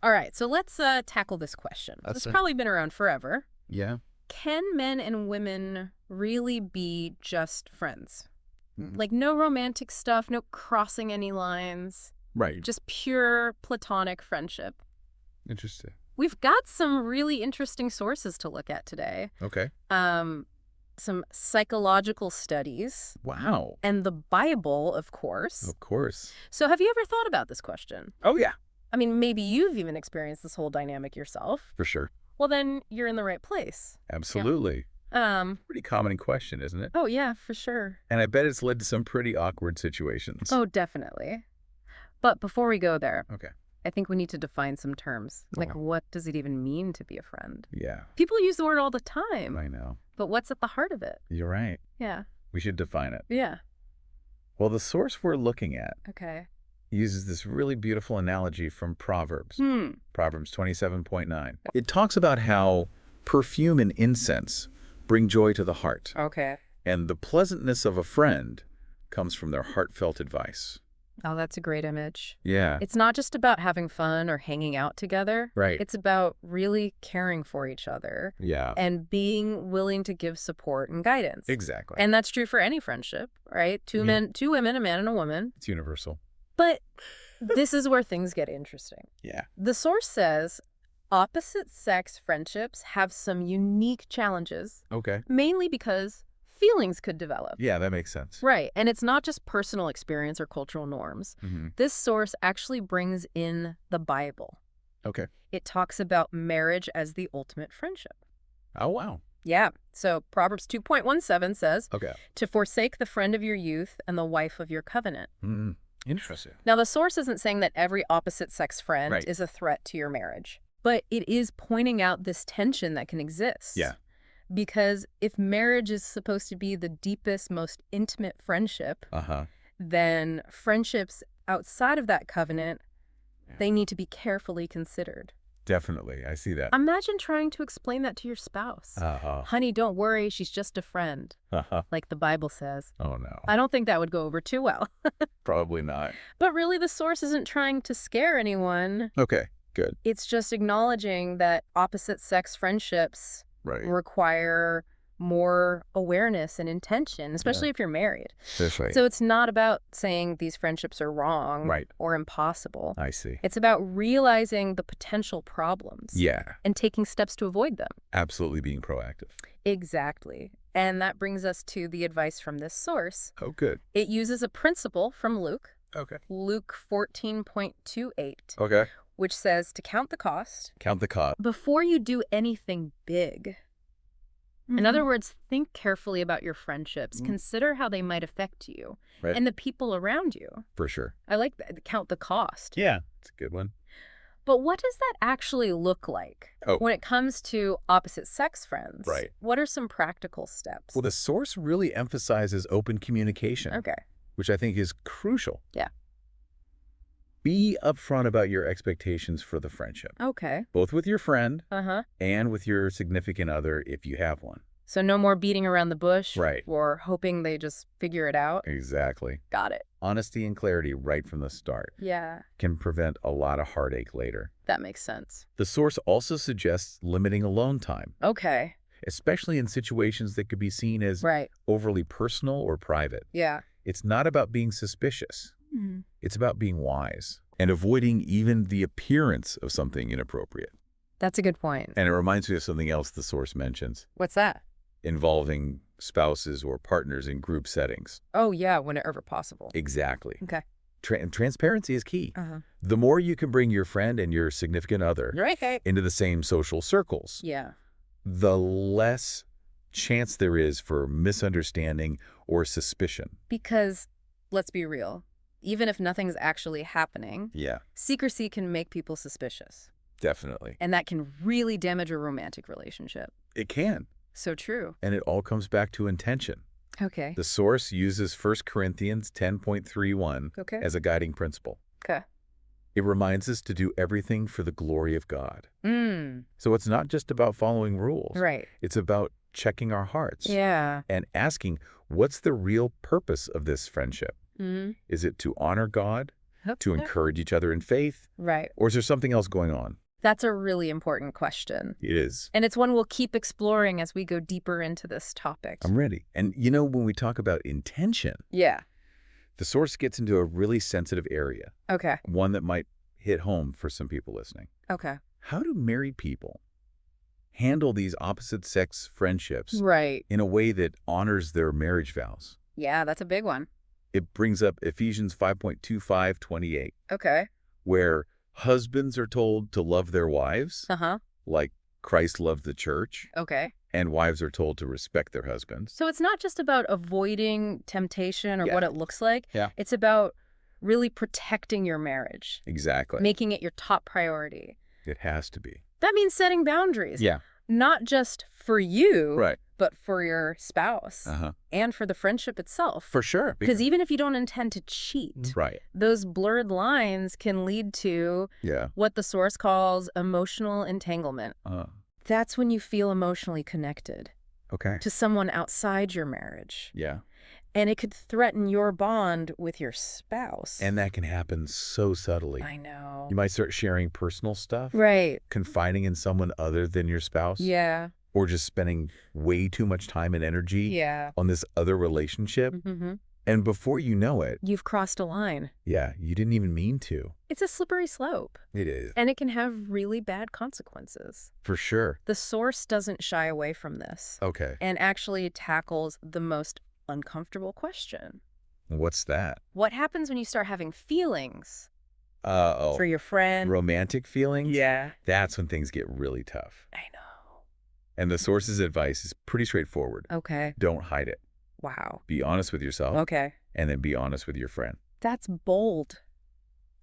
All right, so let's tackle this question. It's probably been around forever. Yeah. Can men and women really be just friends? Mm. Like no romantic stuff, no crossing any lines, Right. just pure platonic friendship. Interesting. We've got some really interesting sources to look at today. Okay. Some psychological studies. Wow. And the Bible, of course. Of course. So have you ever thought about this question? Oh, yeah. I mean, maybe you've even experienced this whole dynamic yourself. For sure. Well, then you're in the right place. Absolutely. Yeah. Pretty common question, isn't it? Oh, yeah, for sure. And I bet it's led to some pretty awkward situations. Oh, definitely. But before we go there, Okay. I think we need to define some terms. Like, Oh. what does it even mean to be a friend? Yeah. People use the word all the time. I know. But what's at the heart of it? You're right. Yeah. We should define it. Yeah. Well, the source we're looking at Okay. uses this really beautiful analogy from Proverbs. Hmm. Proverbs 27.9. It talks about how perfume and incense bring joy to the heart, Okay. and the pleasantness of a friend comes from their heartfelt advice. Oh, that's a great image. Yeah. It's not just about having fun or hanging out together. Right. It's about really caring for each other Yeah. and being willing to give support and guidance. Exactly. And that's true for any friendship, right? Two women, a man and a woman. It's universal. But this is where things get interesting. Yeah. The source says opposite sex friendships have some unique challenges, Okay. mainly because feelings could develop. Yeah, that makes sense. Right. And it's not just personal experience or cultural norms. Mm-hmm. This source actually brings in the Bible. Okay. It talks about marriage as the ultimate friendship. Oh, wow. Yeah. So Proverbs 2.17 says, Okay. to forsake the friend of your youth and the wife of your covenant. Mm-hmm. Interesting. Now, the source isn't saying that every opposite sex friend Right. is a threat to your marriage, but it is pointing out this tension that can exist. Yeah. Because if marriage is supposed to be the deepest, most intimate friendship, Uh-huh. then friendships outside of that covenant, they need to be carefully considered. Definitely. I see that. Imagine trying to explain that to your spouse. Uh-huh. Honey, don't worry, she's just a friend, Uh-huh. like the Bible says. Oh, no. I don't think that would go over too well. Probably not. But really, the source isn't trying to scare anyone. Okay. Good. It's just acknowledging that opposite sex friendships Right. require more awareness and intention, especially if you're married. That's right. So it's not about saying these friendships are wrong Right. or impossible. I see. It's about realizing the potential problems Yeah. and taking steps to avoid them. Absolutely being proactive. Exactly. And that brings us to the advice from this source. Oh, good. It uses a principle from Luke, Okay. Luke 14.28, Okay. which says to count the cost Count the cost. before you do anything big. In other words, think carefully about your friendships. Consider how they might affect you Right. and the people around you. For sure. I like that. Count the cost. Yeah. It's a good one. But what does that actually look like when it comes to opposite sex friends? Right. What are some practical steps? Well, the source really emphasizes open communication, Okay. which I think is crucial. Yeah. Be upfront about your expectations for the friendship, Okay. both with your friend Uh-huh. and with your significant other if you have one. So no more beating around the bush. Right. Or hoping they just figure it out. Exactly. Got it. Honesty and clarity right from the start Yeah, can prevent a lot of heartache later. that makes sense. The source also suggests limiting alone time, Okay. especially in situations that could be seen as Right. overly personal or private. Yeah. It's not about being suspicious. Mm-hmm. It's about being wise and avoiding even the appearance of something inappropriate. That's a good point. And it reminds me of something else the source mentions, What's that? involving spouses or partners in group settings. Oh, yeah, whenever possible. Exactly. Okay. And transparency is key. Uh-huh. The more you can bring your friend and your significant other Right. into the same social circles, Yeah. the less chance there is for misunderstanding or suspicion. Because, let's be real, even if nothing's actually happening, Yeah, secrecy can make people suspicious. definitely. And that can really damage a romantic relationship. It can. So true. And it all comes back to intention. Okay. The source uses 1 Corinthians 10.31 Okay. as a guiding principle. Okay. It reminds us to do everything for the glory of God. Mm. So it's not just about following rules. Right. It's about checking our hearts Yeah. and asking, what's the real purpose of this friendship? Mm-hmm. Is it to honor God? To Okay. encourage each other in faith? Right. Or is there something else going on? That's a really important question. It is. And it's one we'll keep exploring as we go deeper into this topic. I'm ready. And when we talk about intention, Yeah. the source gets into a really sensitive area, Okay. one that might hit home for some people listening. Okay. How do married people handle these opposite-sex friendships Right. in a way that honors their marriage vows? Yeah, that's a big one. It brings up Ephesians 5.25-28, Okay. where husbands are told to love their wives, Uh-huh. like Christ loved the church, Okay. and wives are told to respect their husbands. So it's not just about avoiding temptation or Yeah. what it looks like. Yeah. It's about really protecting your marriage, Exactly. making it your top priority. It has to be. That means setting boundaries. Yeah. Not just for you, Right. but for your spouse Uh-huh. and for the friendship itself. For sure. Because even if you don't intend to cheat, Right. those blurred lines can lead to Yeah. what the source calls emotional entanglement. That's when you feel emotionally connected Okay. to someone outside your marriage. Yeah. And it could threaten your bond with your spouse. And that can happen so subtly. I know. You might start sharing personal stuff, Right. confiding in someone other than your spouse, Yeah. or just spending way too much time and energy Yeah. on this other relationship. Mm-hmm. And before you know it, You've crossed a line. yeah, you didn't even mean to. It's a slippery slope, It is. and it can have really bad consequences. For sure. The source doesn't shy away from this Okay. and actually tackles the most uncomfortable question. What's that? What happens when you start having feelings Oh, for your friend? romantic feelings? Yeah. That's when things get really tough. I know. And the source's advice is pretty straightforward. Okay. Don't hide it. Wow. Be honest with yourself, Okay. and then be honest with your friend. That's bold.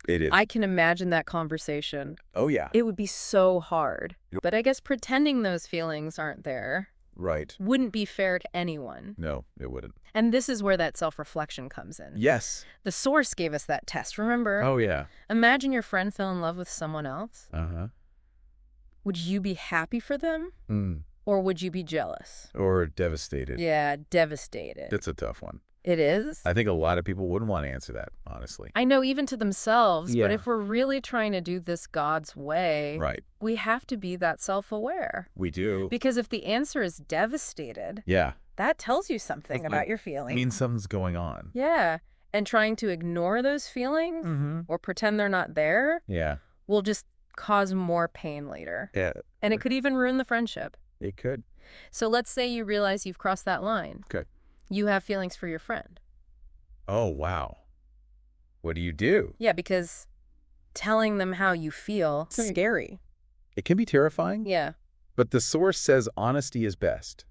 It is. I can imagine that conversation. Oh, yeah. It would be so hard. Yep. But I guess pretending those feelings aren't there Right. wouldn't be fair to anyone. No, it wouldn't. And this is where that self-reflection comes in. Yes. The source gave us that test, remember? Oh, yeah. Imagine your friend fell in love with someone else. Uh-huh. Would you be happy for them? Mm. Or would you be jealous? Or devastated. Yeah, devastated. That's a tough one. It is? I think a lot of people wouldn't want to answer that, honestly. I know, even to themselves, Yeah. but if we're really trying to do this God's way, Right. we have to be that self-aware. We do. Because if the answer is devastated, Yeah. that tells you something That's about like- your feelings. Means something's going on. Yeah. And trying to ignore those feelings Mm-hmm. or pretend they're not there Yeah. will just cause more pain later. Yeah. And it could even ruin the friendship. It could. So let's say you realize you've crossed that line. Okay. You have feelings for your friend. Oh, wow. What do you do? Yeah, because telling them how you feel is Okay. scary. It can be terrifying, Yeah. but the source says honesty is best.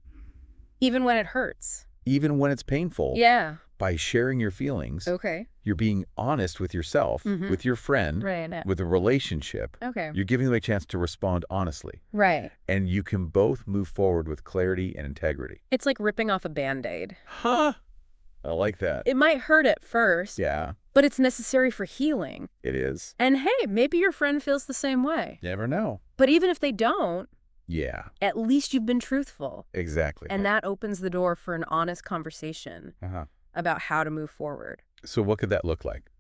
Even when it hurts. Even when it's painful, Yeah. by sharing your feelings, Okay. you're being honest with yourself, Mhm. with your friend, Right. with a relationship. Okay. You're giving them a chance to respond honestly. Right. And you can both move forward with clarity and integrity. It's like ripping off a Band-Aid. Huh? I like that. It might hurt at first, Yeah, but it's necessary for healing. it is. And hey, maybe your friend feels the same way. Never know. But even if they don't, Yeah, at least you've been truthful. exactly. And that opens the door for an honest conversation Uh-huh. about how to move forward. So what could that look like?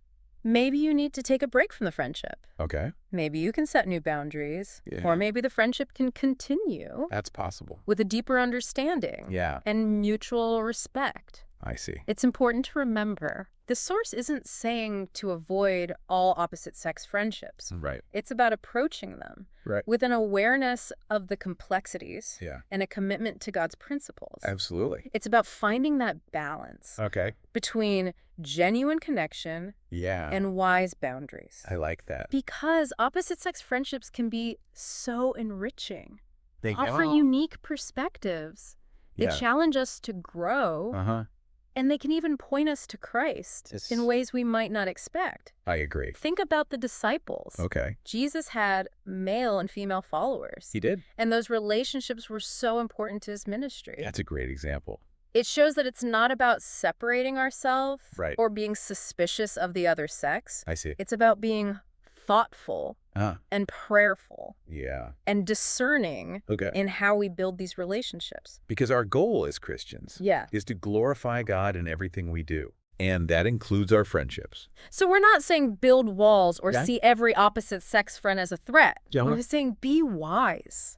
Maybe you need to take a break from the friendship. Okay. Maybe you can set new boundaries. Yeah. Or maybe the friendship can continue That's possible. with a deeper understanding Yeah, and mutual respect. I see. It's important to remember the source isn't saying to avoid all opposite-sex friendships. Right. It's about approaching them Right. with an awareness of the complexities Yeah, and a commitment to God's principles. absolutely. It's about finding that balance Okay. between genuine connection Yeah, and wise boundaries. I like that. Because opposite-sex friendships can be so enriching, They offer unique perspectives. They Yeah. challenge us to grow, Uh-huh. and they can even point us to Christ Yes. in ways we might not expect. I agree. Think about the disciples. Okay. Jesus had male and female followers, He did? and those relationships were so important to his ministry. That's a great example. It shows that it's not about separating ourselves Right. or being suspicious of the other sex. I see. It's about being thoughtful Ah, and prayerful yeah. and discerning Okay. in how we build these relationships. Because our goal as Christians Yeah. is to glorify God in everything we do. And that includes our friendships. So we're not saying build walls or Yeah. see every opposite sex friend as a threat. Yeah. We're saying be wise,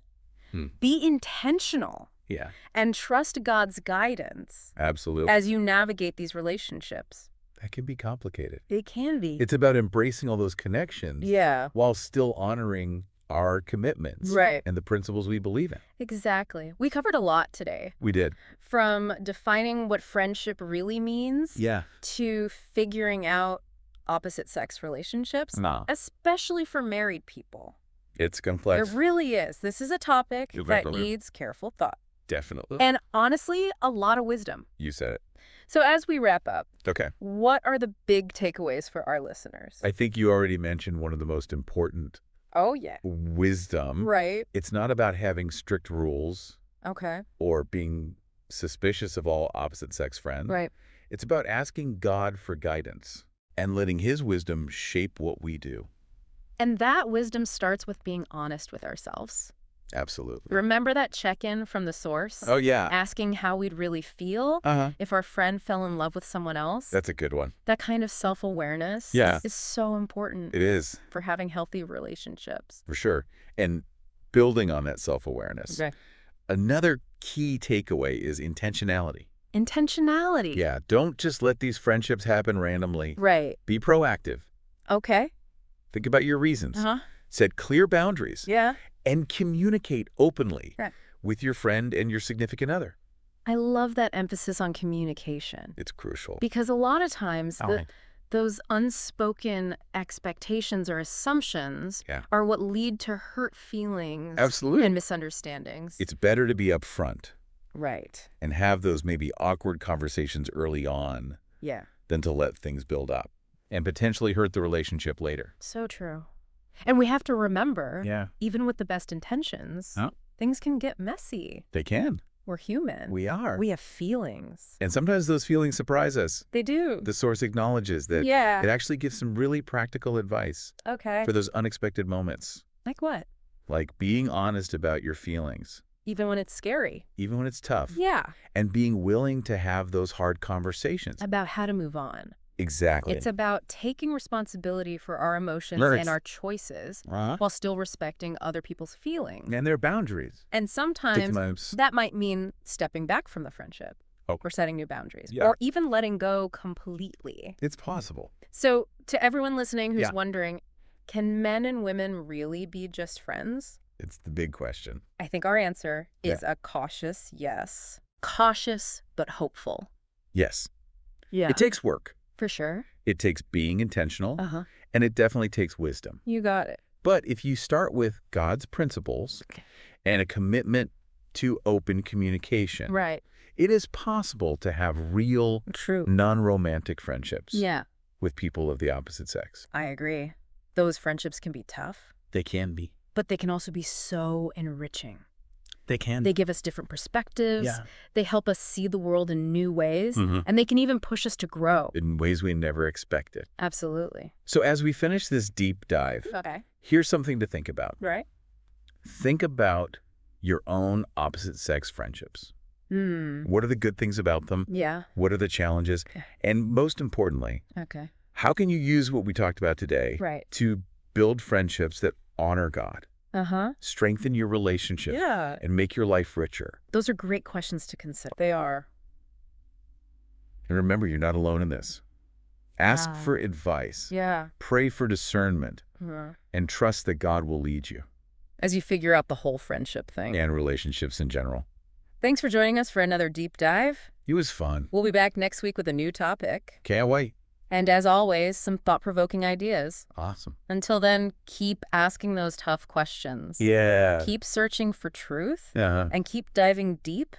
be intentional, Yeah, and trust God's guidance absolutely. as you navigate these relationships. That can be complicated. It can be. It's about embracing all those connections Yeah. while still honoring our commitments Right. and the principles we believe in. Exactly. We covered a lot today. We did. From defining what friendship really means Yeah. to figuring out opposite sex relationships, No. especially for married people. It's complex. It really is. This is a topic that Exactly. needs careful thought. Definitely. And honestly, a lot of wisdom. You said it. So as we wrap up, Okay. what are the big takeaways for our listeners? I think you already mentioned one of the most important Oh, yeah. wisdom. Right. It's not about having strict rules Okay. or being suspicious of all opposite sex friends. Right. It's about asking God for guidance and letting his wisdom shape what we do. And that wisdom starts with being honest with ourselves. Absolutely. Remember that check-in from the source? Oh, yeah. Asking how we'd really feel Uh-huh. if our friend fell in love with someone else. That's a good one. That kind of self-awareness Yeah. is so important It is, for having healthy relationships. for sure. And building on that self-awareness. Okay. Another key takeaway is intentionality. Intentionality. Yeah, don't just let these friendships happen randomly. Right. Be proactive. Okay. Think about your reasons. Uh-huh. Set clear boundaries. Yeah. And communicate openly Right. with your friend and your significant other. I love that emphasis on communication. It's crucial. Because a lot of times All right. those unspoken expectations or assumptions Yeah. are what lead to hurt feelings Absolutely. and misunderstandings. It's better to be upfront Right. and have those maybe awkward conversations early on Yeah. than to let things build up and potentially hurt the relationship later. So true. And we have to remember, Yeah. even with the best intentions, Huh? things can get messy. They can. We're human. We are. We have feelings. And sometimes those feelings surprise us. They do. The source acknowledges that Yeah. it actually gives some really practical advice Okay. for those unexpected moments, Like what? like being honest about your feelings, Even when it's scary. even when it's tough, Yeah. and being willing to have those hard conversations. About how to move on. Exactly. It's about taking responsibility for our emotions Right. and our choices Uh-huh. while still respecting other people's feelings. And their boundaries. And sometimes Sometimes. that might mean stepping back from the friendship Oh. or setting new boundaries Yeah. or even letting go completely. It's possible. So to everyone listening who's Yeah. wondering, can men and women really be just friends? It's the big question. I think our answer is a cautious yes. Cautious but hopeful. Yes. Yeah. It takes work. For sure. It takes being intentional, Uh-huh. and it definitely takes wisdom. You got it. But if you start with God's principles and a commitment to open communication, Right. it is possible to have real, True. non-romantic friendships Yeah. with people of the opposite sex. I agree. Those friendships can be tough, They can be. but they can also be so enriching. They can. They give us different perspectives. Yeah. They help us see the world in new ways, Mhm. and they can even push us to grow. In ways we never expected. Absolutely. So as we finish this deep dive, Okay. here's something to think about. Right? Think about your own opposite sex friendships. What are the good things about them? Yeah. What are the challenges? And most importantly, Okay. how can you use what we talked about today Right. to build friendships that honor God, Uh-huh. strengthen your relationship, Yeah. and make your life richer? Those are great questions to consider. They are. And remember, you're not alone in this. Ask Wow. for advice, Yeah. pray for discernment, Uh-huh. and trust that God will lead you As you figure out the whole friendship thing. and relationships in general. Thanks for joining us for another deep dive. It was fun. We'll be back next week with a new topic. Can't wait. And as always, some thought-provoking ideas. Awesome. Until then, keep asking those tough questions. Yeah. Keep searching for truth Uh-huh. and keep diving deep